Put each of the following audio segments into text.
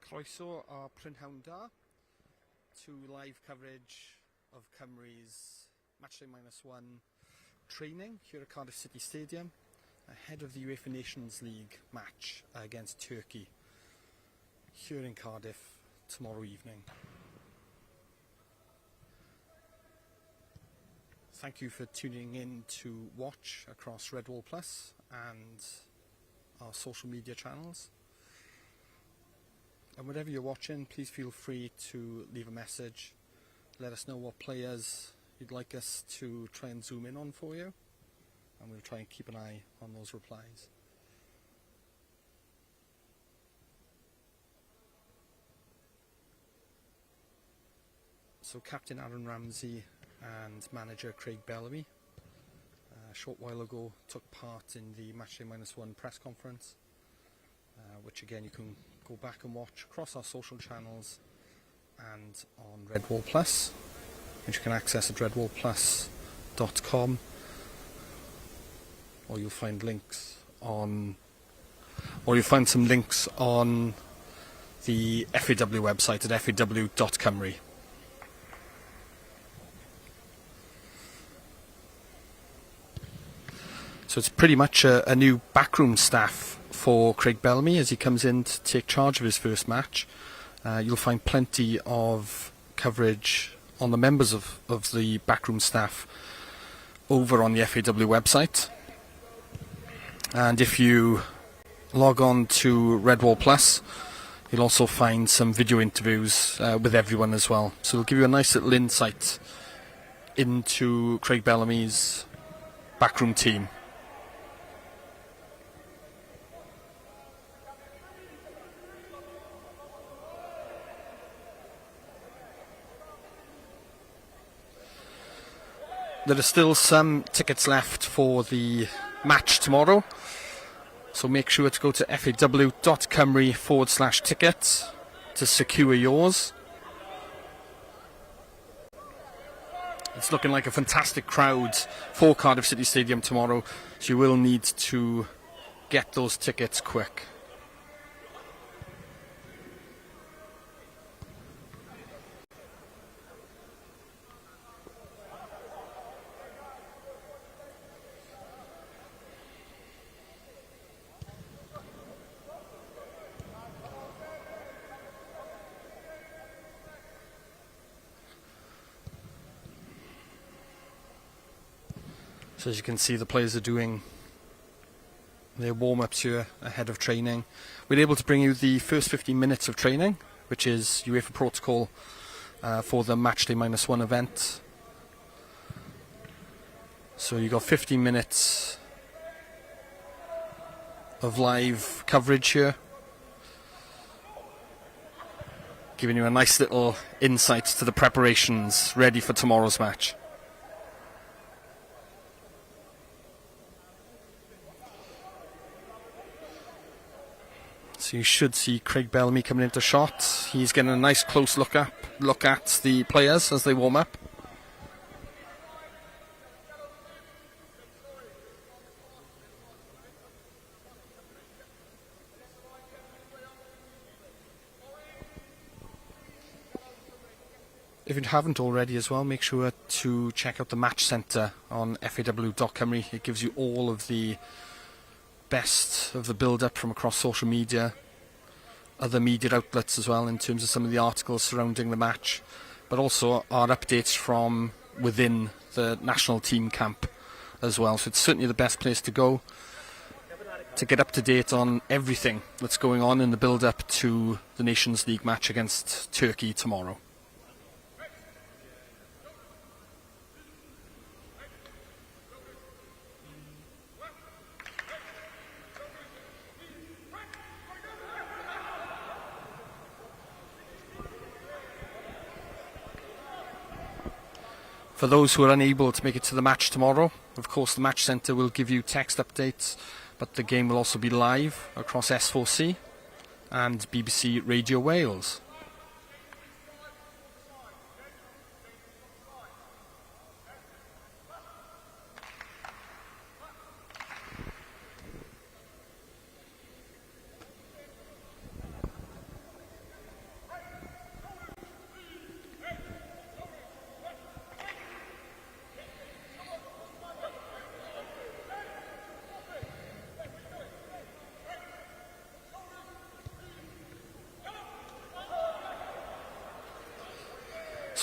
Croeso a prynhawn da to live coverage of Cymru's Matchday -1 training here at Cardiff City Stadium ahead of the UEFA Nations League match against Turkey here in Cardiff tomorrow evening. Thank you for tuning in to watch across Redwall Plus and our social media channels. And whatever you're watching, please feel free to leave a message. Let us know what players you'd like us to try and zoom in on for you, and we'll try and keep an eye on those replies. So Captain Aaron Ramsey and manager Craig Bellamy a short while ago took part in the Matchday -1 press conference, which again you can go back and watch across our social channels and on Redwall Plus, which you can access at redwallplus.com, or you'll find some links on the FAW website at faw.cymru. So it's pretty much a new backroom staff for Craig Bellamy as he comes in to take charge of his first match. You'll find plenty of coverage on the members of the backroom staff over on the FAW website. And if you log on to Redwall Plus, you'll also find some video interviews with everyone as well. So it'll give you a nice little insight into Craig Bellamy's backroom team. There are still some tickets left for the match tomorrow, so make sure to go to faw.cymru/tickets to secure yours. It's looking like a fantastic crowd for Cardiff City Stadium tomorrow, so you will need to get those tickets quick. So as you can see, the players are doing their warm-ups here ahead of training. We're able to bring you the first 15 minutes of training, which is UEFA protocol for the Matchday -1 event. So you got 15 minutes of live coverage here, giving you a nice little insight to the preparations ready for tomorrow's match. So you should see Craig Bellamy coming into shot. He's getting a nice close look at the players as they warm up. If you haven't already as well, make sure to check out the Match Centre on faw.cymru. It gives you all of the best of the build-up from across social media, other media outlets as well in terms of some of the articles surrounding the match, but also our updates from within the national team camp as well. So it's certainly the best place to go to get up to date on everything that's going on in the build-up to the Nations League match against Turkey tomorrow. For those who are unable to make it to the match tomorrow, of course the Match Centre will give you text updates, but the game will also be live across S4C and BBC Radio Wales.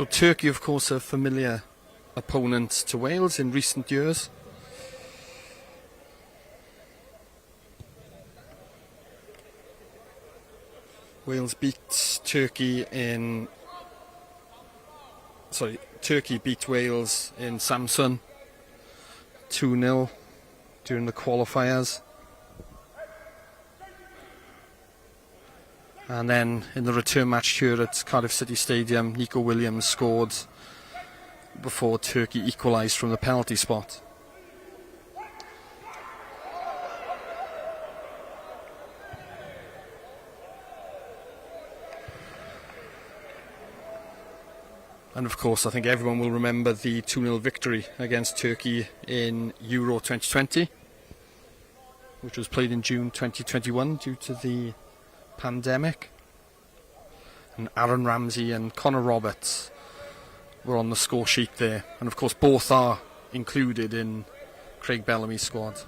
So Turkey, of course, a familiar opponent to Wales in recent years. Wales beat Turkey in... Sorry, Turkey beat Wales in Samsun 2-0 during the qualifiers. And then in the return match here at Cardiff City Stadium, Nico Williams scored before Turkey equalised from the penalty spot. And of course, I think everyone will remember the 2-0 victory against Turkey in Euro 2020, which was played in June 2021 due to the pandemic. And Aaron Ramsey and Connor Roberts were on the score sheet there, and of course both are included in Craig Bellamy's squad.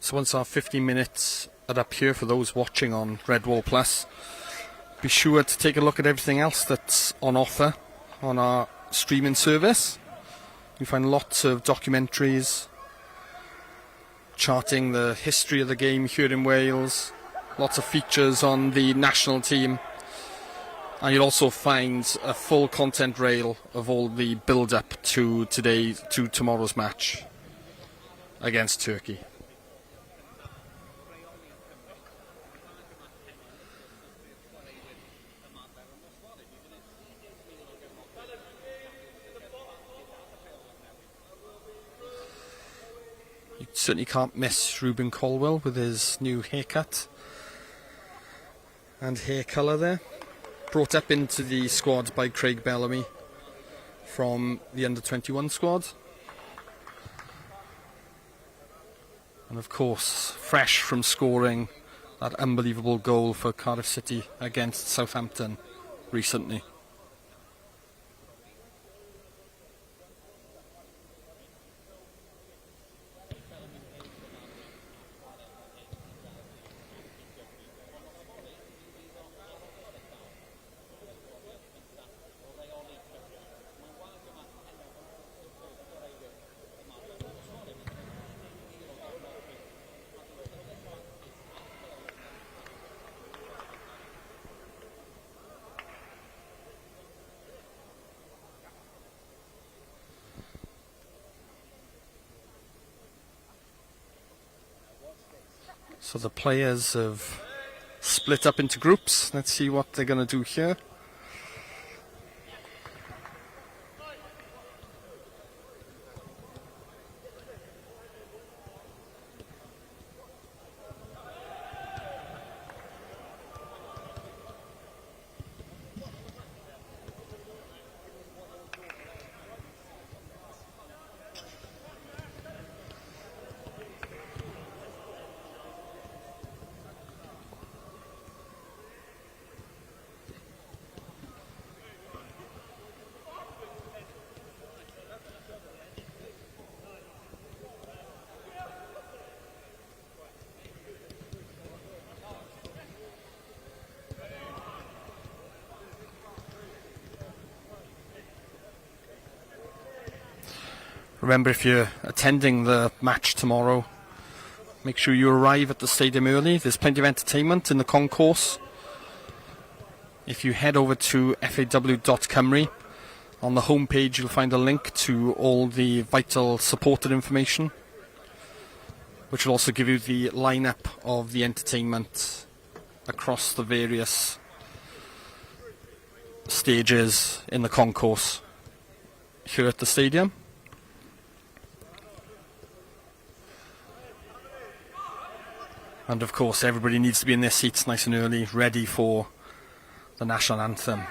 So once our 15 minutes are up here for those watching on Redwall Plus, be sure to take a look at everything else that's on offer on our streaming service. You find lots of documentaries charting the history of the game here in Wales, lots of features on the national team, and you'll also find a full content rail of all the build-up to tomorrow's match against Turkey. You certainly can't miss Ruben Colwell with his new haircut and hair colour there. Brought up into the squad by Craig Bellamy from the under-21 squad. And of course, fresh from scoring that unbelievable goal for Cardiff City against Southampton recently. So the players have split up into groups. Let's see what they're going to do here. Remember, if you're attending the match tomorrow, make sure you arrive at the stadium early. There's plenty of entertainment in the concourse. If you head over to faw.cymru, on the homepage you'll find a link to all the vital supporter information, which will also give you the lineup of the entertainment across the various stages in the concourse. here at the stadium. And of course everybody needs to be in their seats nice and early, ready for the national anthem.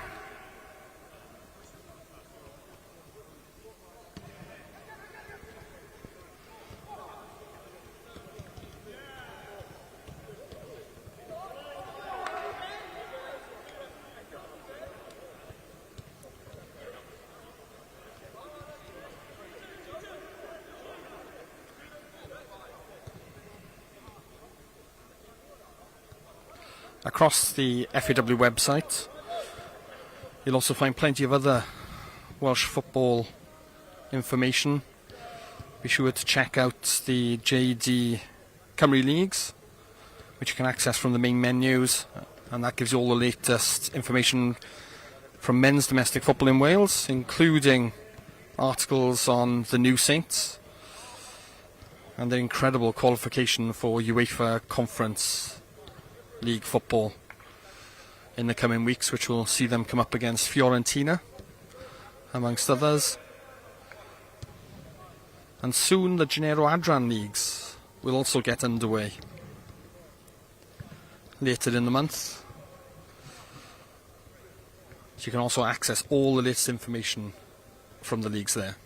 Across the FAW website, you'll also find plenty of other Welsh football information. Be sure to check out the JD Cymru Leagues, which you can access from the main menus, and that gives you all the latest information from men's domestic football in Wales, including articles on the new Saints and their incredible qualification for UEFA Conference League football in the coming weeks, which will see them come up against Fiorentina, amongst others. And soon the Gennaro Adran Leagues will also get underway later in the month. So you can also access all the latest information from the leagues there.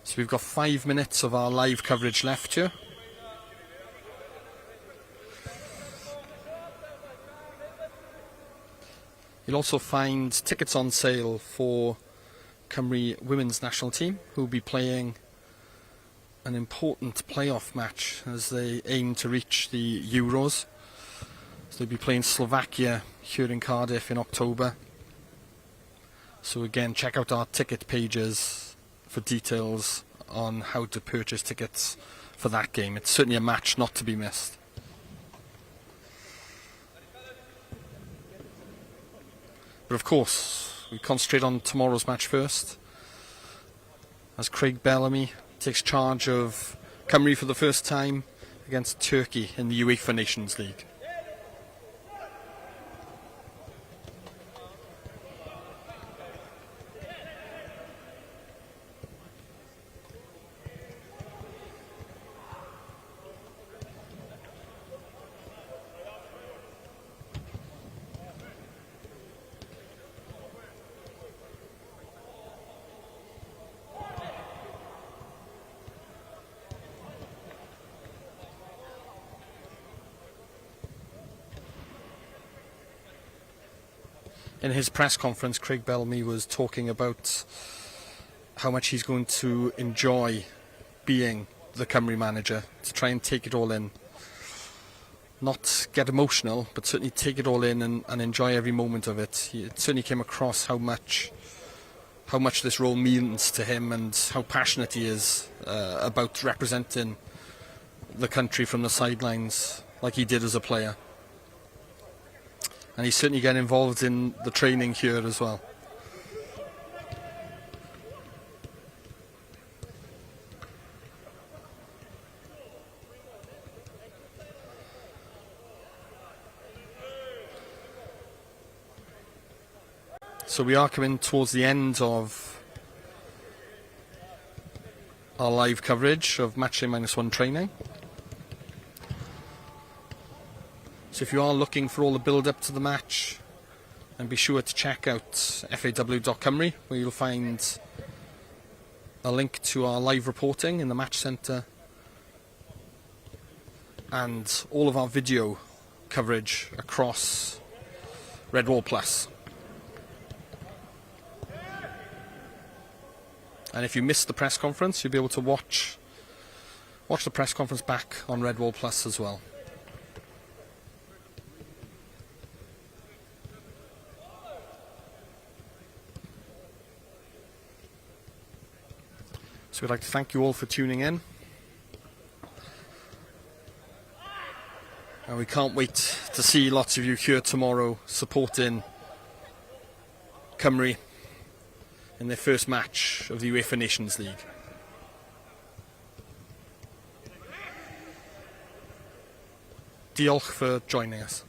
So we've got 5 minutes of our live coverage left here. You'll also find tickets on sale for Cymru women's national team, who will be playing an important playoff match as they aim to reach the Euros. So they'll be playing Slovakia here in Cardiff in October. So again, check out our ticket pages for details on how to purchase tickets for that game. It's certainly a match not to be missed. But of course, we concentrate on tomorrow's match first, as Craig Bellamy takes charge of Cymru for the first time against Turkey in the UEFA Nations League. In his press conference, Craig Bellamy was talking about how much he's going to enjoy being the Cymru manager, to try and take it all in. Not get emotional, but certainly take it all in and enjoy every moment of it. It certainly came across how much this role means to him and how passionate he is about representing the country from the sidelines like he did as a player. And he's certainly getting involved in the training here as well. So we are coming towards the end of our live coverage of Matchday -1 training. So if you are looking for all the build-up to the match, then be sure to check out faw.cymru, where you'll find a link to our live reporting in the match centre and all of our video coverage across Redwall Plus. And if you missed the press conference, you'll be able to watch the press conference back on Redwall Plus as well. So we'd like to thank you all for tuning in. And we can't wait to see lots of you here tomorrow supporting Cymru in their first match of the UEFA Nations League. Diolch for joining us.